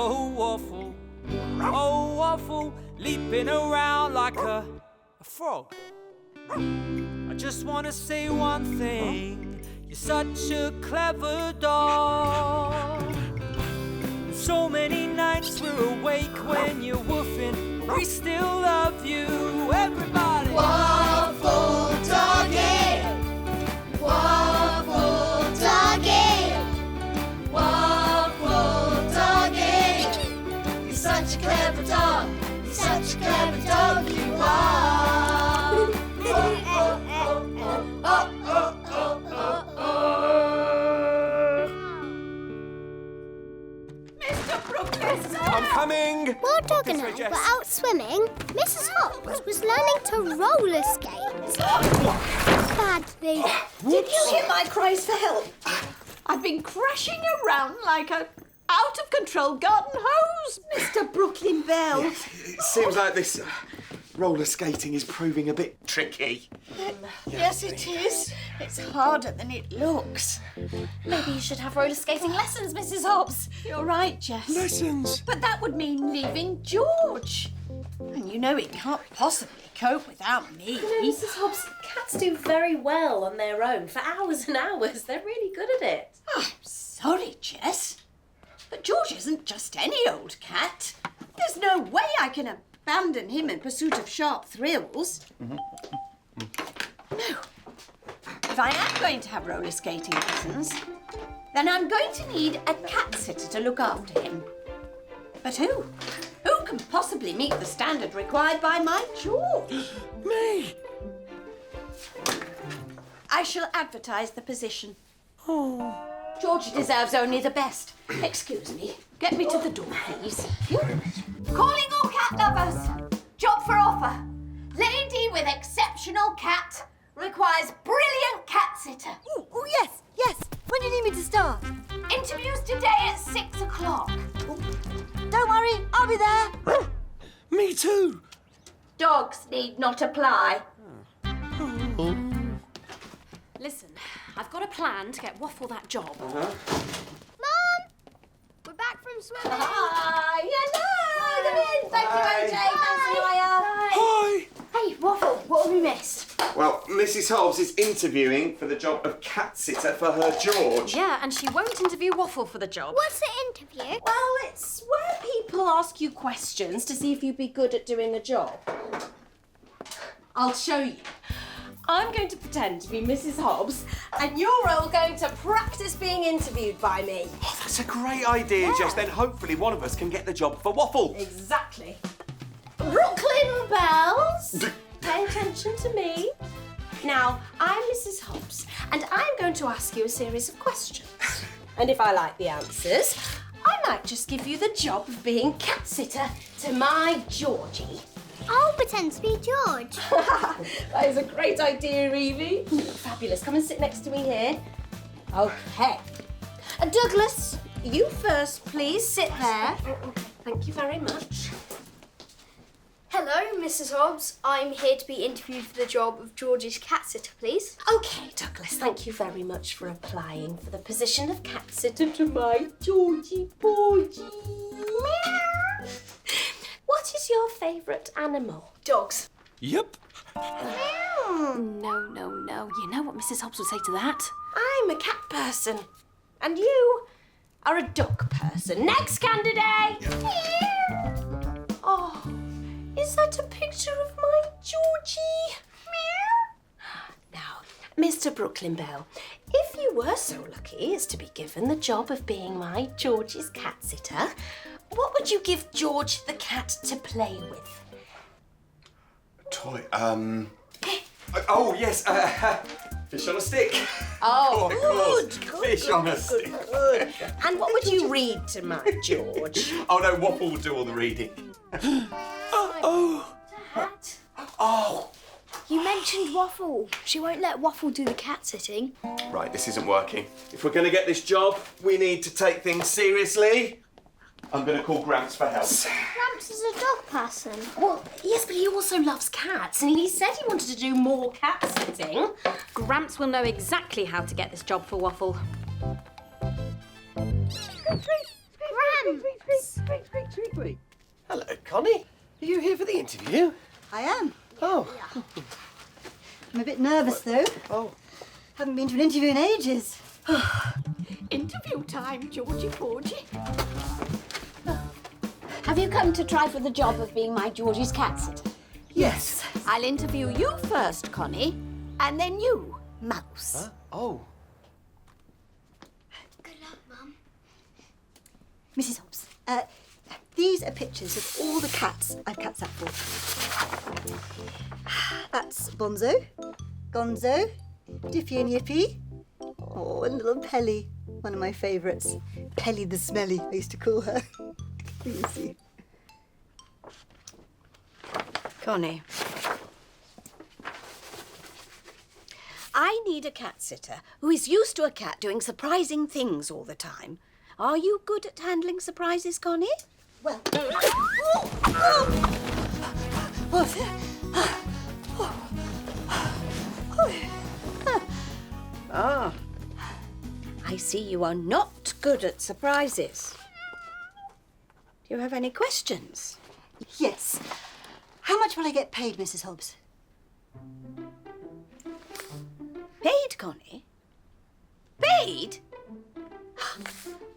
Oh, Waffle, leaping around like a frog. I just want to say one thing. You're such a clever dog. So many nights we're awake when you're woofing, but we still love you, everybody. Waffle Doggy! Waffle Doggy! Waffle Doggy! You're such a clever dog. You're such a clever dog, you are. I'm coming! While Dog and I were out swimming, Mrs. Hobbs was learning to roller skate. Badly. Did you hear my cries for help? I've been crashing around like a out-of-control garden hose, Mr. Brooklyn Bell. It seems like this roller skating is proving a bit tricky. Yes, it is. It's harder than it looks. Maybe you should have roller skating lessons, Mrs. Hobbs. You're right, Jess. Lessons? But that would mean leaving George. And you know he can't possibly cope without me. You know, Mrs. Hobbs, cats do very well on their own for hours and hours. They're really good at it. Oh, I'm sorry, Jess. But George isn't just any old cat. There's no way I can abandon him in pursuit of sharp thrills. No. If I am going to have roller skating lessons, then I'm going to need a cat sitter to look after him. But who? Who can possibly meet the standard required by my George? Me? I shall advertise the position. Oh. George deserves only the best. Excuse me. Get me to the door, please. Calling all cat lovers. Job for offer. Lady with exceptional cat requires brilliant cat sitter. Oh, yes. When do you need me to start? Interviews today at 6 o'clock. Don't worry, I'll be there. Me too. Dogs need not apply. Listen, I've got a plan to get Waffle that job. Mum! We're back from swimming. Hi, hello. Come in. Thank you, AJ. Thanks, Maya. Hi. Hey, Waffle, what have we missed? Well, Mrs. Hobbs is interviewing for the job of cat sitter for her George. Yeah, and she won't interview Waffle for the job. What's the interview? Well, it's where people ask you questions to see if you'd be good at doing a job. I'll show you. I'm going to pretend to be Mrs. Hobbs, and you're all going to practice being interviewed by me. Oh, that's a great idea, Jess. Then hopefully one of us can get the job for Waffle. Exactly. Brooklyn Bells, pay attention to me. Now, I'm Mrs. Hobbs, and I'm going to ask you a series of questions. And if I like the answers, I might just give you the job of being cat sitter to my Georgie. I'll pretend to be George. That is a great idea, Evie. Fabulous. Come and sit next to me here. Okay. Douglas, you first, please. Sit there. Thank you very much. Hello, Mrs. Hobbs. I'm here to be interviewed for the job of George's cat sitter, please. Okay, Douglas, thank you very much for applying for the position of cat sitter to my Georgie Porgy. What is your favourite animal? Dogs. Yep. No. You know what Mrs. Hobbs would say to that? I'm a cat person. And you are a dog person. Next candidate! Oh, is that a picture of my Georgie? Now, Mr. Brooklyn Bell, if you were so lucky as to be given the job of being my Georgie's cat sitter, what would you give George the cat to play with? Toy, oh, yes, fish on a stick. Oh, Good. Fish on a stick. Good. And what would you read to my George? Oh, no, Waffle will do all the reading. Hat? Oh. You mentioned Waffle. She won't let Waffle do the cat sitting. Right, this isn't working. If we're going to get this job, we need to take things seriously. I'm going to call Gramps for help. Gramps is a dog person. Well, yes, but he also loves cats, and he said he wanted to do more cat sitting. Gramps will know exactly how to get this job for Waffle. Gramps! Exactly. Hello, Connie. Are you here for the interview? I am. Oh. I'm a bit nervous, though. Oh. Haven't been to an interview in ages. Interview time, Georgie Porgy. Have you come to try for the job of being my Georgie's cat sitter? Yes. I'll interview you first, Connie, and then you, Mouse. Huh? Oh. Good luck, Mum. Mrs. Hobbs, these are pictures of all the cats I've cat sat for. That's Bonzo, Gonzo, Diffy and Yippy. Oh, and little Pelly, one of my favourites. Pelly the Smelly, I used to call her. You can see. Connie. I need a cat sitter who is used to a cat doing surprising things all the time. Are you good at handling surprises, Connie? Well, Ah, I see you are not good at surprises. Do you have any questions? yes. How much will I get paid, Mrs. Hobbs? Paid, Connie? Paid?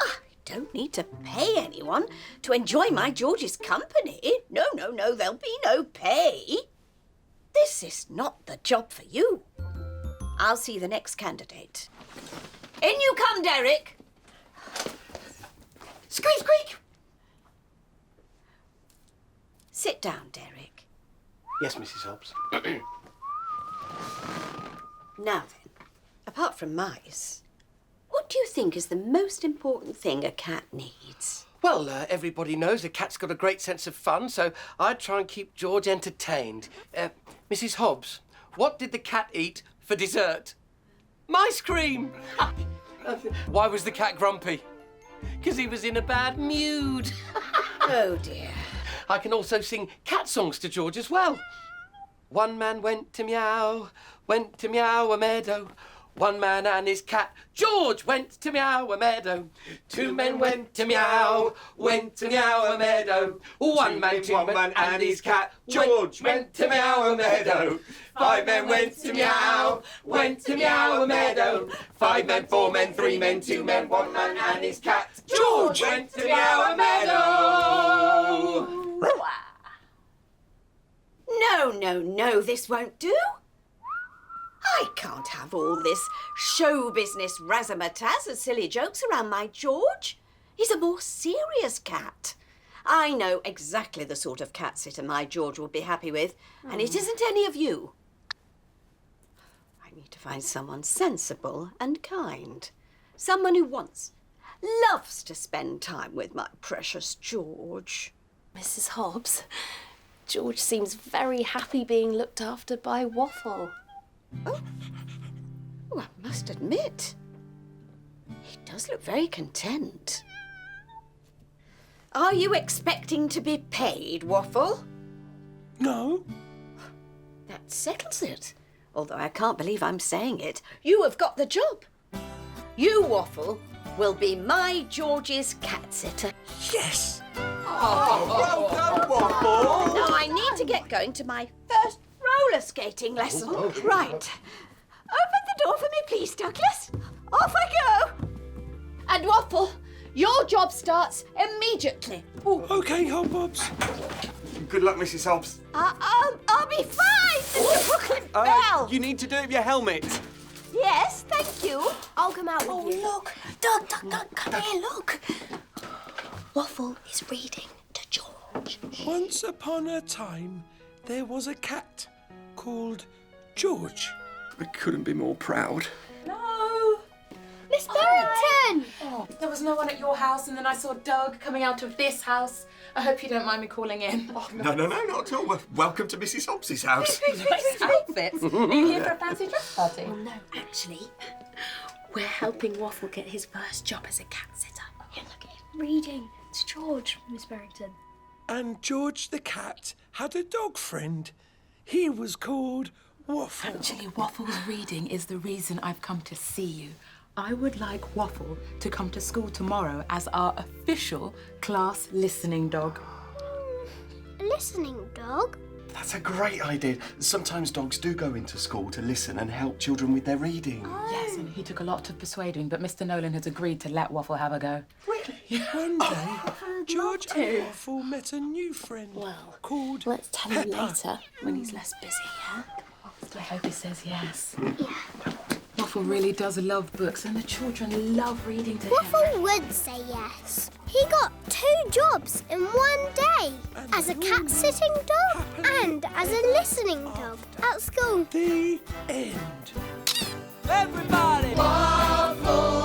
I don't need to pay anyone to enjoy my George's company. No, no, no, there'll be no pay. This is not the job for you. I'll see the next candidate. In you come, Derek. Squeak, squeak. Sit down, Derek. Yes, Mrs. Hobbs. Now then, apart from mice, what do you think is the most important thing a cat needs? Well, everybody knows a cat's got a great sense of fun, so I'd try and keep George entertained. Mrs. Hobbs, what did the cat eat for dessert? Mice cream! Why was the cat grumpy? Because he was in a bad mood. Oh, dear. I can also sing cat songs to George as well. One man went to meow a meadow. One man and his cat, George, went to meow a meadow. Two men went to meow a meadow. One man and his cat, George, went to meow a meadow. Five men went to meow a meadow. Five men, four men, three men, two men, one man and his cat, George, went to meow a meadow. No, no, no, this won't do. I can't have all this show business razzmatazz and silly jokes around my George. He's a more serious cat. I know exactly the sort of cat sitter my George will be happy with, and it isn't any of you. I need to find someone sensible and kind. Someone who loves to spend time with my precious George. Mrs. Hobbs, George seems very happy being looked after by Waffle. Oh, I must admit, he does look very content. Are you expecting to be paid, Waffle? No. That settles it. Although I can't believe I'm saying it. You have got the job. You, Waffle, will be my George's cat sitter. Yes. Well done, Waffle. Now I need to get going to my first roller skating lesson. Right. Open the door for me, please, Douglas. Off I go. And Waffle, your job starts immediately. Okay, Hobbs. Good luck, Mrs. Hobbs. I'll be fine, Mr. Brooklyn Bell. You need to do it with your helmet. Yes, thank you. I'll come out with you. Look, Doug, come here, look. Waffle is reading to George. Once upon a time, there was a cat called George. I couldn't be more proud. No! Miss Barrington! There was no one at your house, and then I saw Doug coming out of this house. I hope you don't mind me calling in. No, not at all. Welcome to Mrs. Hobbs's house. Nice outfits. Are you here for a fancy dress party? Well, no, actually, we're helping Waffle get his first job as a cat sitter. Yeah, look at him reading. It's George, Miss Barrington. And George the cat had a dog friend. He was called Waffle. Actually, Waffle's reading is the reason I've come to see you. I would like Waffle to come to school tomorrow as our official class listening dog. A listening dog? That's a great idea. Sometimes dogs do go into school to listen and help children with their reading. Yes, and he took a lot of persuading, but Mr. Nolan has agreed to let Waffle have a go. Really? One day, George and Waffle met a new friend called Let's tell him Peppa. later when he's less busy, yeah? I hope he says yes. Waffle really does love books, and the children love reading to him. Waffle would say yes. He got 2 jobs in one day. As a cat-sitting dog and as a listening dog at school. The end. Everybody! Waffle!